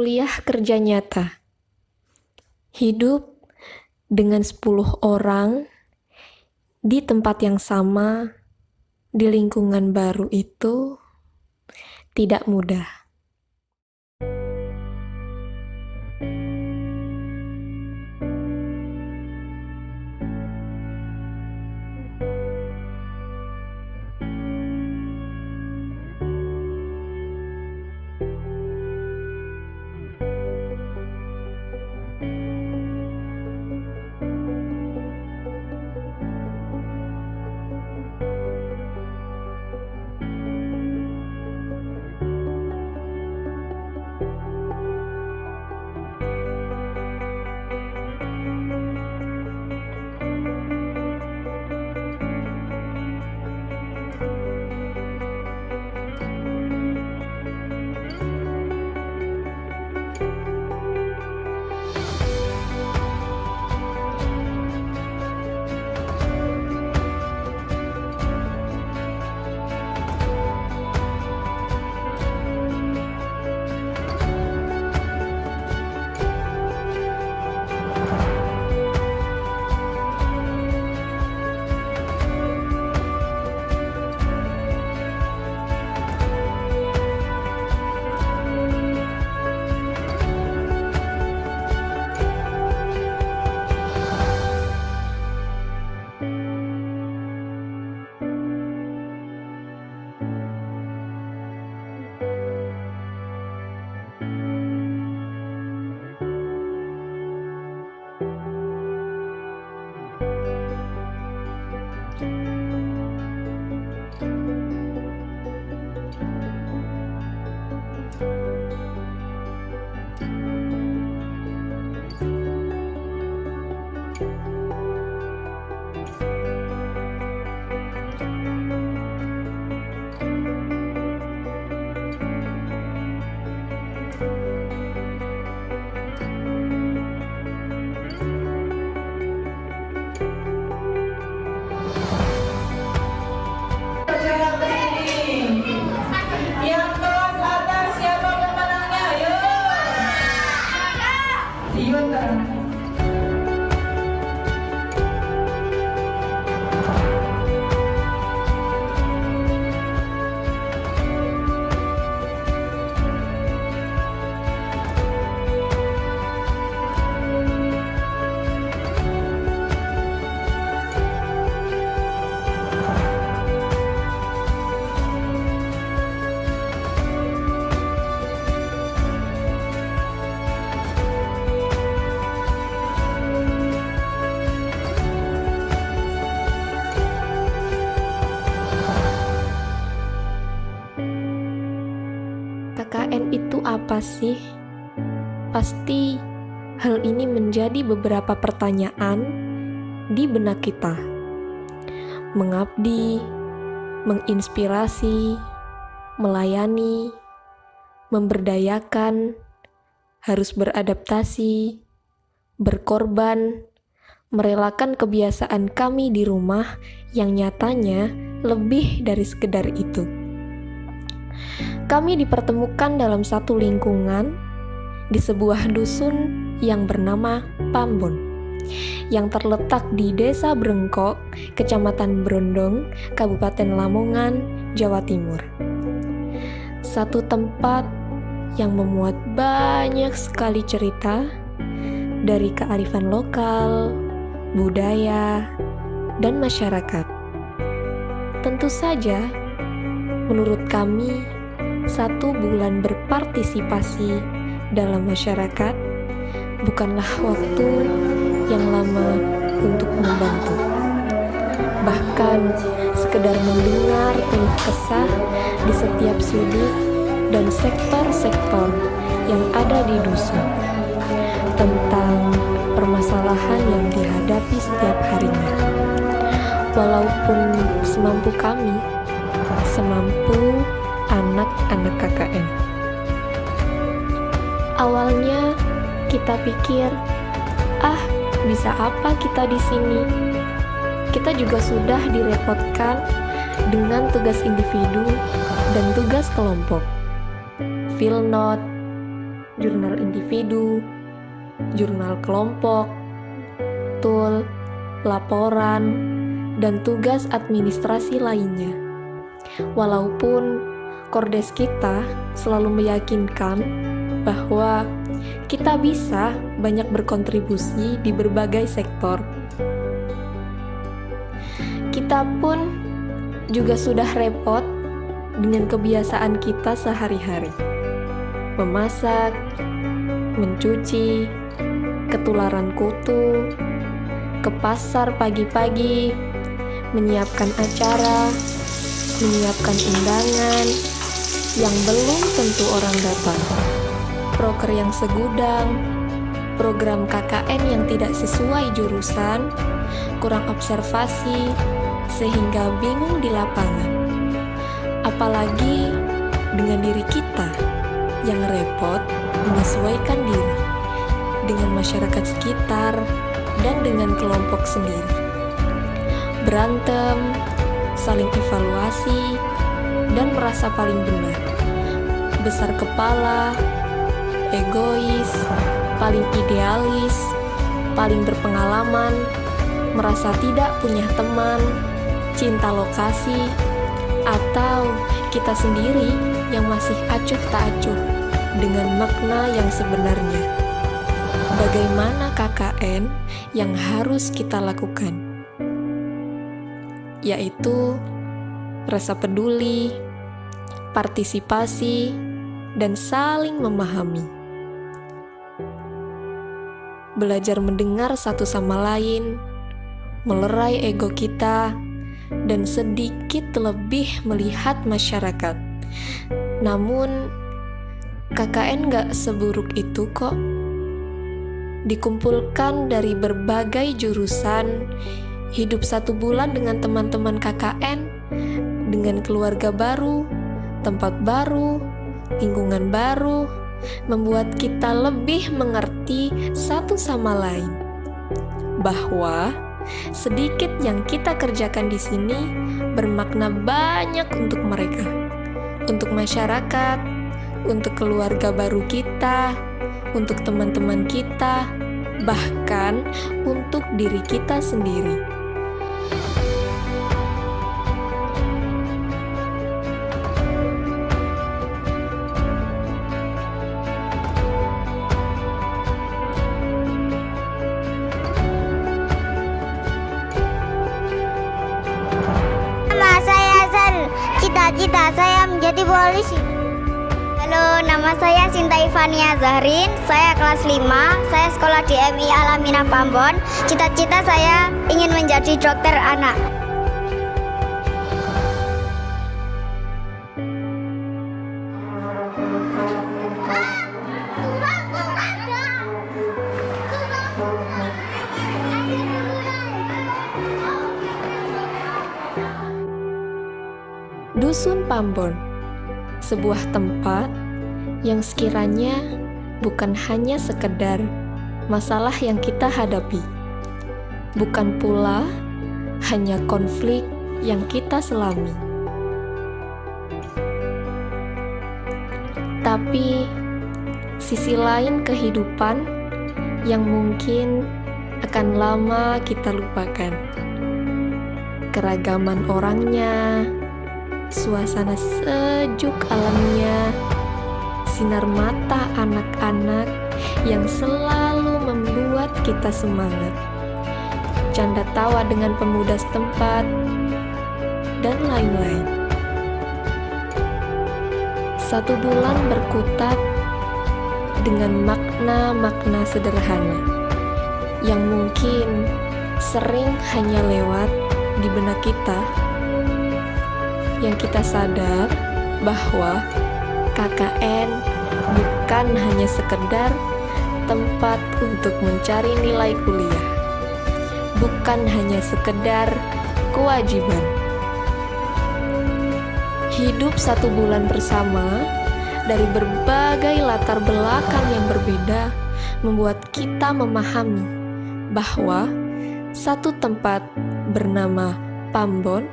kuliah kerja nyata. Hidup dengan 10 orang di tempat yang sama, di lingkungan baru itu tidak mudah. KKN itu apa sih? Pasti hal ini menjadi beberapa pertanyaan di benak kita. Mengabdi, menginspirasi, melayani, memberdayakan, harus beradaptasi, berkorban, merelakan kebiasaan kami di rumah yang nyatanya lebih dari sekedar itu. Kami dipertemukan dalam satu lingkungan di sebuah dusun yang bernama Pambon, yang terletak di Desa Brengkok, Kecamatan Brondong, Kabupaten Lamongan, Jawa Timur. Satu tempat yang memuat banyak sekali cerita dari kearifan lokal, budaya, dan masyarakat. Tentu saja, menurut kami, 1 bulan berpartisipasi dalam masyarakat bukanlah waktu yang lama untuk membantu. Bahkan sekedar mendengar keluh kesah di setiap sudut dan sektor-sektor yang ada di dusun tentang permasalahan yang dihadapi setiap harinya. Walaupun semampu kami, semampu anak-anak KKN. Awalnya kita pikir, bisa apa kita di sini? Kita juga sudah direpotkan dengan tugas individu dan tugas kelompok. Field note, jurnal individu, jurnal kelompok, tul, laporan, dan tugas administrasi lainnya. Walaupun Kordes kita selalu meyakinkan bahwa kita bisa banyak berkontribusi di berbagai sektor. Kita pun juga sudah repot dengan kebiasaan kita sehari-hari. Memasak, mencuci, ketularan kutu, ke pasar pagi-pagi, menyiapkan acara, menyiapkan undangan yang belum tentu orang datang, proker yang segudang, program KKN yang tidak sesuai jurusan, kurang observasi, sehingga bingung di lapangan. Apalagi dengan diri kita yang repot menyesuaikan diri dengan masyarakat sekitar dan dengan kelompok sendiri. Berantem, saling evaluasi, dan merasa paling benar. Besar kepala, egois, paling idealis, paling berpengalaman, merasa tidak punya teman, cinta lokasi, atau kita sendiri yang masih acuh tak acuh dengan makna yang sebenarnya. Bagaimana KKN yang harus kita lakukan? Yaitu rasa peduli, partisipasi, dan saling memahami. Belajar mendengar satu sama lain, melerai ego kita, dan sedikit lebih melihat masyarakat. Namun, KKN gak seburuk itu kok. Dikumpulkan dari berbagai jurusan, hidup 1 bulan dengan teman-teman KKN, dengan keluarga baru, tempat baru, lingkungan baru, membuat kita lebih mengerti satu sama lain. Bahwa sedikit yang kita kerjakan di sini bermakna banyak untuk mereka, untuk masyarakat, untuk keluarga baru kita, untuk teman-teman kita, bahkan untuk diri kita sendiri. Cita-cita saya menjadi polisi. Halo, nama saya Sinta Ivania Zahrin. Saya kelas 5. Saya sekolah di MI Alamina Pambon. Cita-cita saya ingin menjadi dokter anak. Dusun Pambon, sebuah tempat yang sekiranya bukan hanya sekedar masalah yang kita hadapi, bukan pula hanya konflik yang kita selami, tapi sisi lain kehidupan yang mungkin akan lama kita lupakan. Keragaman orangnya, suasana sejuk alamnya, sinar mata anak-anak yang selalu membuat kita semangat, canda tawa dengan pemuda setempat, dan lain-lain. 1 bulan berkutat dengan makna-makna sederhana yang mungkin sering hanya lewat di benak kita, yang kita sadar bahwa KKN bukan hanya sekedar tempat untuk mencari nilai kuliah, bukan hanya sekedar kewajiban. Hidup 1 bulan bersama dari berbagai latar belakang yang berbeda membuat kita memahami bahwa satu tempat bernama Pambon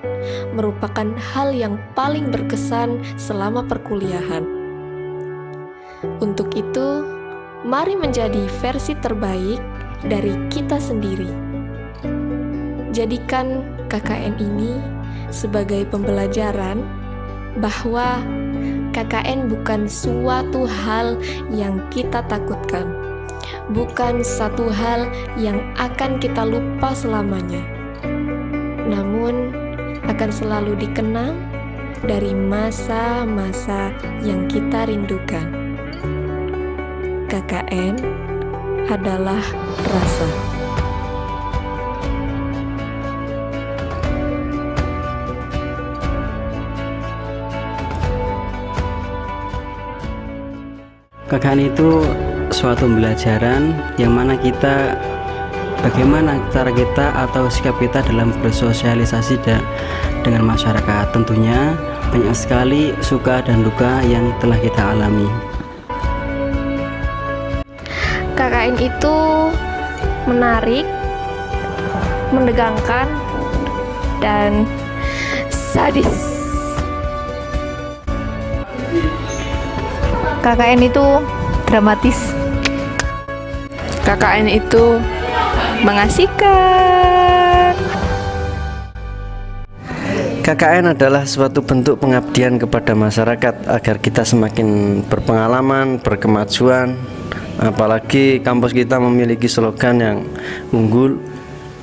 merupakan hal yang paling berkesan selama perkuliahan. Untuk itu, mari menjadi versi terbaik dari kita sendiri. Jadikan KKN ini sebagai pembelajaran bahwa KKN bukan suatu hal yang kita takutkan, bukan satu hal yang akan kita lupa selamanya, namun akan selalu dikenang dari masa-masa yang kita rindukan. KKN adalah rasa. KKN itu suatu pembelajaran yang mana kita bagaimana cara kita atau sikap kita dalam bersosialisasi dengan masyarakat. Tentunya banyak sekali suka dan duka yang telah kita alami. KKN itu menarik, menegangkan, dan sadis. KKN itu dramatis. KKN itu mengasihkan. KKN adalah suatu bentuk pengabdian kepada masyarakat agar kita semakin berpengalaman, berkemajuan. Apalagi kampus kita memiliki slogan yang unggul,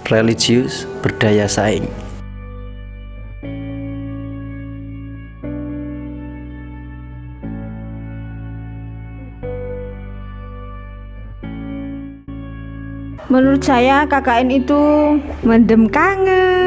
religius, berdaya saing. Menurut saya KKN itu mendem kangen.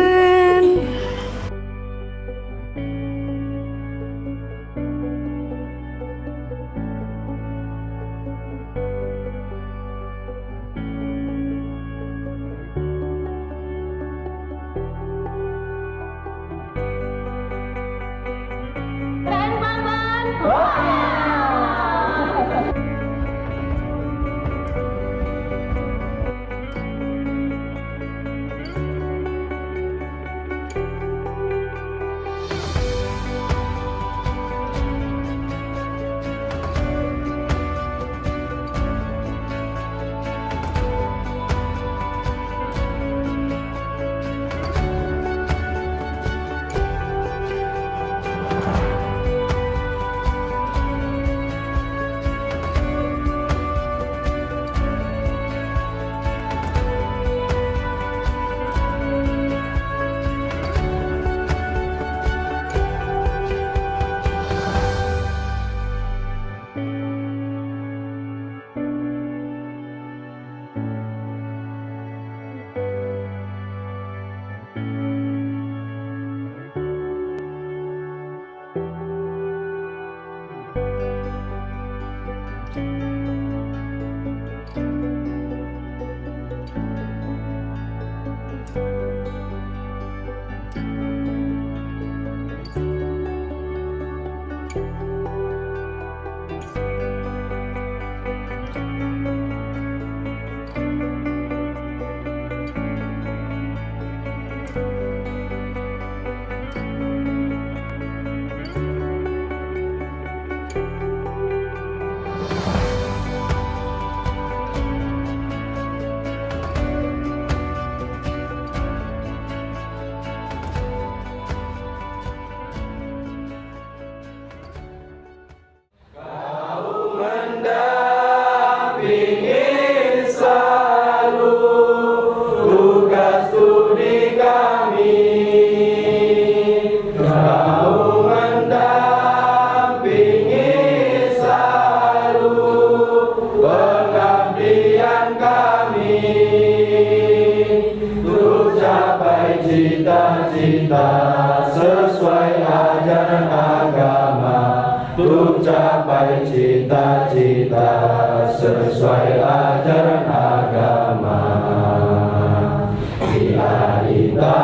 Cita-cita sesuai ajaran agama, untuk capai cita-cita sesuai ajaran agama. Kita